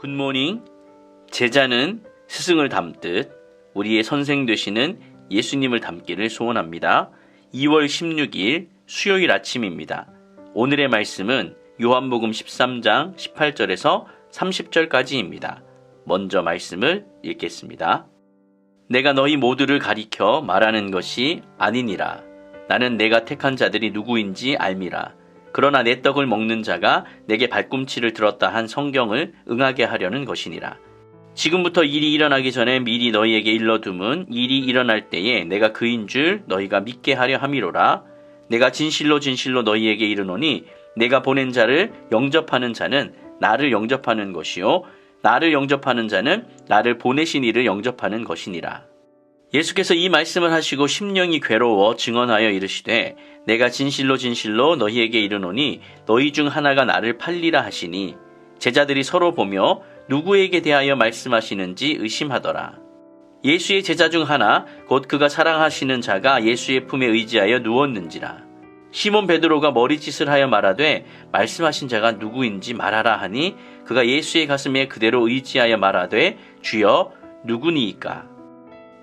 굿모닝. 제자는 스승을 닮듯 우리의 선생 되시는 예수님을 닮기를 소원합니다. 2월 16일 수요일 아침입니다. 오늘의 말씀은 요한복음 13장 18절에서 30절까지입니다. 먼저 말씀을 읽겠습니다. 내가 너희 모두를 가리켜 말하는 것이 아니니라. 나는 내가 택한 자들이 누구인지 알미라. 그러나 내 떡을 먹는 자가 내게 발꿈치를 들었다 한 성경을 응하게 하려는 것이니라. 지금부터 일이 일어나기 전에 미리 너희에게 일러둠은 일이 일어날 때에 내가 그인 줄 너희가 믿게 하려 함이로라. 내가 진실로 진실로 너희에게 이르노니 내가 보낸 자를 영접하는 자는 나를 영접하는 것이요 나를 영접하는 자는 나를 보내신 이를 영접하는 것이니라. 예수께서 이 말씀을 하시고 심령이 괴로워 증언하여 이르시되 내가 진실로 진실로 너희에게 이르노니 너희 중 하나가 나를 팔리라 하시니 제자들이 서로 보며 누구에게 대하여 말씀하시는지 의심하더라. 예수의 제자 중 하나 곧 그가 사랑하시는 자가 예수의 품에 의지하여 누웠는지라. 시몬 베드로가 머리짓을 하여 말하되 말씀하신 자가 누구인지 말하라 하니 그가 예수의 가슴에 그대로 의지하여 말하되 주여 누구니이까.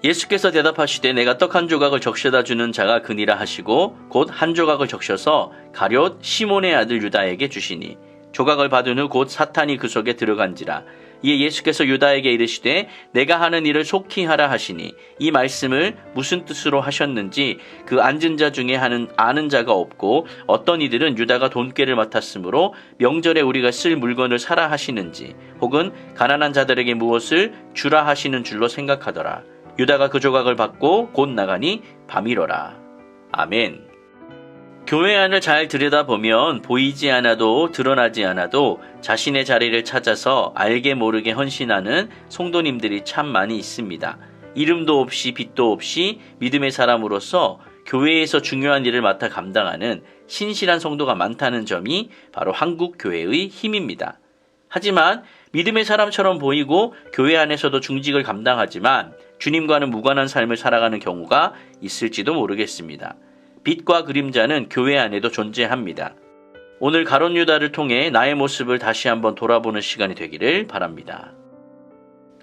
예수께서 대답하시되 내가 떡 한 조각을 적셔다 주는 자가 그니라 하시고 곧 한 조각을 적셔서 가룟 시몬의 아들 유다에게 주시니 조각을 받은 후 곧 사탄이 그 속에 들어간지라. 이에 예수께서 유다에게 이르시되 내가 하는 일을 속히 하라 하시니 이 말씀을 무슨 뜻으로 하셨는지 그 앉은 자 중에 아는 자가 없고 어떤 이들은 유다가 돈꾀를 맡았으므로 명절에 우리가 쓸 물건을 사라 하시는지 혹은 가난한 자들에게 무엇을 주라 하시는 줄로 생각하더라. 유다가 그 조각을 받고 곧 나가니 밤이로라. 아멘. 교회 안을 잘 들여다보면 보이지 않아도 드러나지 않아도 자신의 자리를 찾아서 알게 모르게 헌신하는 성도님들이 참 많이 있습니다. 이름도 없이 빛도 없이 믿음의 사람으로서 교회에서 중요한 일을 맡아 감당하는 신실한 성도가 많다는 점이 바로 한국 교회의 힘입니다. 하지만 믿음의 사람처럼 보이고 교회 안에서도 중직을 감당하지만 주님과는 무관한 삶을 살아가는 경우가 있을지도 모르겠습니다. 빛과 그림자는 교회 안에도 존재합니다. 오늘 가룟 유다를 통해 나의 모습을 다시 한번 돌아보는 시간이 되기를 바랍니다.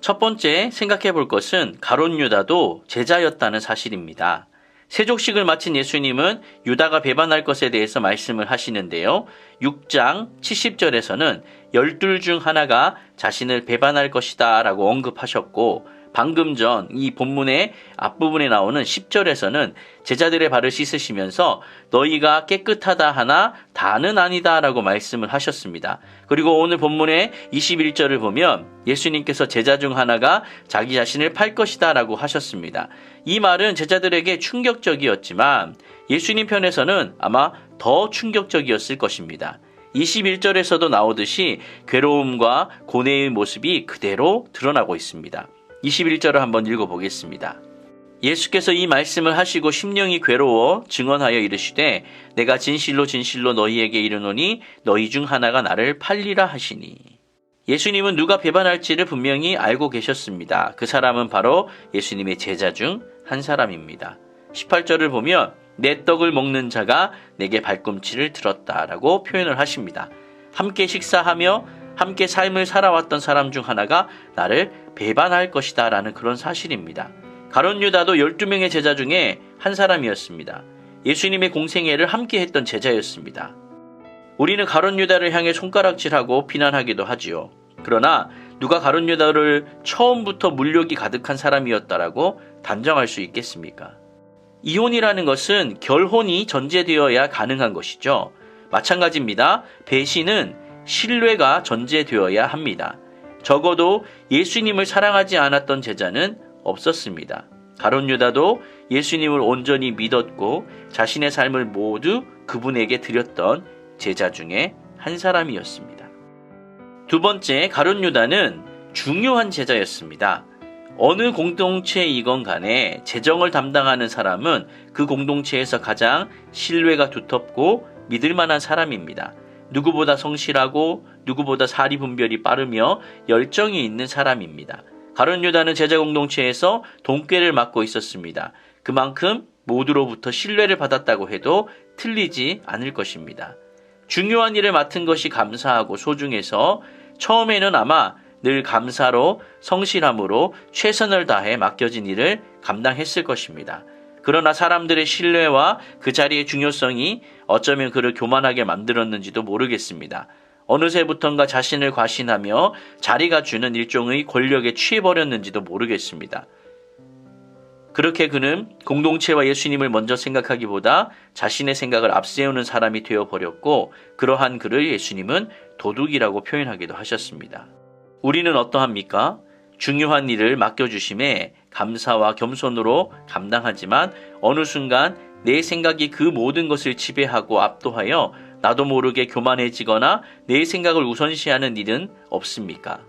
첫 번째 생각해 볼 것은 가룟 유다도 제자였다는 사실입니다. 세족식을 마친 예수님은 유다가 배반할 것에 대해서 말씀을 하시는데요. 6장 70절에서는 12 중 하나가 자신을 배반할 것이다 라고 언급하셨고 방금 전 이 본문의 앞부분에 나오는 10절에서는 제자들의 발을 씻으시면서 너희가 깨끗하다 하나 다는 아니다 라고 말씀을 하셨습니다. 그리고 오늘 본문의 21절을 보면 예수님께서 제자 중 하나가 자기 자신을 팔 것이다 라고 하셨습니다. 이 말은 제자들에게 충격적이었지만 예수님 편에서는 아마 더 충격적이었을 것입니다. 21절에서도 나오듯이 괴로움과 고뇌의 모습이 그대로 드러나고 있습니다. 21절을 한번 읽어보겠습니다. 예수께서 이 말씀을 하시고 심령이 괴로워 증언하여 이르시되 내가 진실로 진실로 너희에게 이르노니 너희 중 하나가 나를 팔리라 하시니. 예수님은 누가 배반할지를 분명히 알고 계셨습니다. 그 사람은 바로 예수님의 제자 중 한 사람입니다. 18절을 보면 내 떡을 먹는 자가 내게 발꿈치를 들었다라고 표현을 하십니다. 함께 식사하며 함께 삶을 살아왔던 사람 중 하나가 나를 배반할 것이다 라는 그런 사실입니다. 가룟 유다도 12명의 제자 중에 한 사람이었습니다. 예수님의 공생애를 함께 했던 제자였습니다. 우리는 가룟 유다를 향해 손가락질하고 비난하기도 하지요. 그러나 누가 가룟 유다를 처음부터 물욕이 가득한 사람이었다라고 단정할 수 있겠습니까? 이혼이라는 것은 결혼이 전제되어야 가능한 것이죠. 마찬가지입니다. 배신은 신뢰가 전제되어야 합니다. 적어도 예수님을 사랑하지 않았던 제자는 없었습니다. 가룟 유다도 예수님을 온전히 믿었고 자신의 삶을 모두 그분에게 드렸던 제자 중에 한 사람이었습니다. 두 번째, 가룟 유다는 중요한 제자였습니다. 어느 공동체이건 간에 재정을 담당하는 사람은 그 공동체에서 가장 신뢰가 두텁고 믿을 만한 사람입니다. 누구보다 성실하고 누구보다 사리분별이 빠르며 열정이 있는 사람입니다. 가룟 유다는 제자 공동체에서 돈꾀를 맡고 있었습니다. 그만큼 모두로부터 신뢰를 받았다고 해도 틀리지 않을 것입니다. 중요한 일을 맡은 것이 감사하고 소중해서 처음에는 아마 늘 감사로 성실함으로 최선을 다해 맡겨진 일을 감당했을 것입니다. 그러나 사람들의 신뢰와 그 자리의 중요성이 어쩌면 그를 교만하게 만들었는지도 모르겠습니다. 어느새부턴가 자신을 과신하며 자리가 주는 일종의 권력에 취해버렸는지도 모르겠습니다. 그렇게 그는 공동체와 예수님을 먼저 생각하기보다 자신의 생각을 앞세우는 사람이 되어버렸고, 그러한 그를 예수님은 도둑이라고 표현하기도 하셨습니다. 우리는 어떠합니까? 중요한 일을 맡겨주심에 감사와 겸손으로 감당하지만 어느 순간 내 생각이 그 모든 것을 지배하고 압도하여 나도 모르게 교만해지거나 내 생각을 우선시하는 일은 없습니까?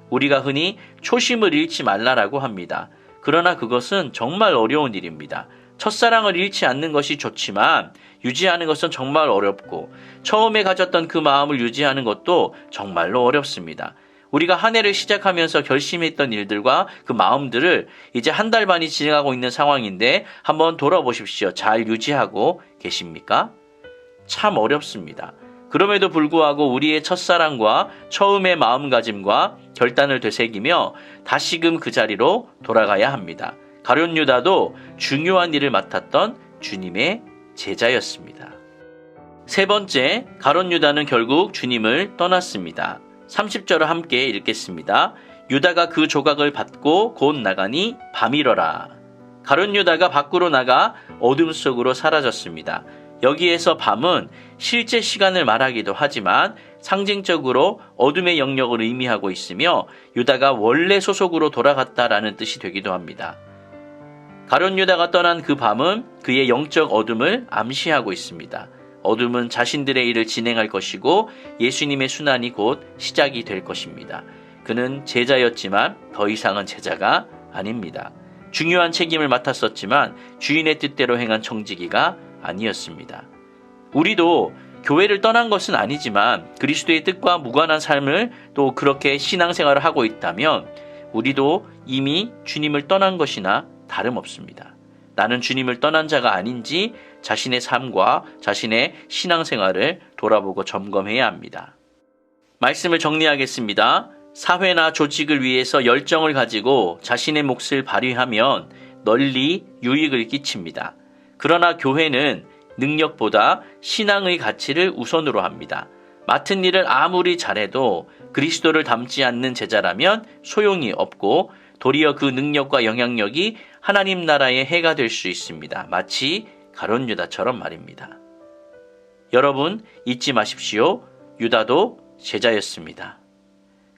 우리가 흔히 초심을 잃지 말라라고 합니다. 그러나 그것은 정말 어려운 일입니다. 첫사랑을 잃지 않는 것이 좋지만 유지하는 것은 정말 어렵고, 처음에 가졌던 그 마음을 유지하는 것도 정말로 어렵습니다. 우리가 한 해를 시작하면서 결심했던 일들과 그 마음들을 이제 한 달 반이 지나가고 있는 상황인데 한번 돌아보십시오. 잘 유지하고 계십니까? 참 어렵습니다. 그럼에도 불구하고 우리의 첫사랑과 처음의 마음가짐과 결단을 되새기며 다시금 그 자리로 돌아가야 합니다. 가룟 유다도 중요한 일을 맡았던 주님의 제자였습니다. 세 번째, 가룟 유다는 결국 주님을 떠났습니다. 30절을 함께 읽겠습니다. 유다가 그 조각을 받고 곧 나가니 밤이러라. 가룟 유다가 밖으로 나가 어둠 속으로 사라졌습니다. 여기에서 밤은 실제 시간을 말하기도 하지만 상징적으로 어둠의 영역을 의미하고 있으며 유다가 원래 소속으로 돌아갔다라는 뜻이 되기도 합니다. 가룟 유다가 떠난 그 밤은 그의 영적 어둠을 암시하고 있습니다. 어둠은 자신들의 일을 진행할 것이고 예수님의 순환이 곧 시작이 될 것입니다. 그는 제자였지만 더 이상은 제자가 아닙니다. 중요한 책임을 맡았었지만 주인의 뜻대로 행한 청지기가 아니었습니다. 우리도 교회를 떠난 것은 아니지만 그리스도의 뜻과 무관한 삶을 또 그렇게 신앙생활을 하고 있다면 우리도 이미 주님을 떠난 것이나 다름없습니다. 나는 주님을 떠난 자가 아닌지 자신의 삶과 자신의 신앙생활을 돌아보고 점검해야 합니다. 말씀을 정리하겠습니다. 사회나 조직을 위해서 열정을 가지고 자신의 몫을 발휘하면 널리 유익을 끼칩니다. 그러나 교회는 능력보다 신앙의 가치를 우선으로 합니다. 맡은 일을 아무리 잘해도 그리스도를 닮지 않는 제자라면 소용이 없고 도리어 그 능력과 영향력이 하나님 나라의 해가 될 수 있습니다. 마치 가룟 유다처럼 말입니다. 여러분 잊지 마십시오. 유다도 제자였습니다.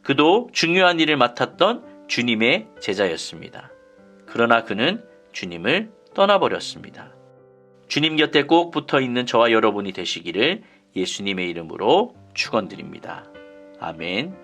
그도 중요한 일을 맡았던 주님의 제자였습니다. 그러나 그는 주님을 떠나버렸습니다. 주님 곁에 꼭 붙어 있는 저와 여러분이 되시기를 예수님의 이름으로 축원드립니다. 아멘.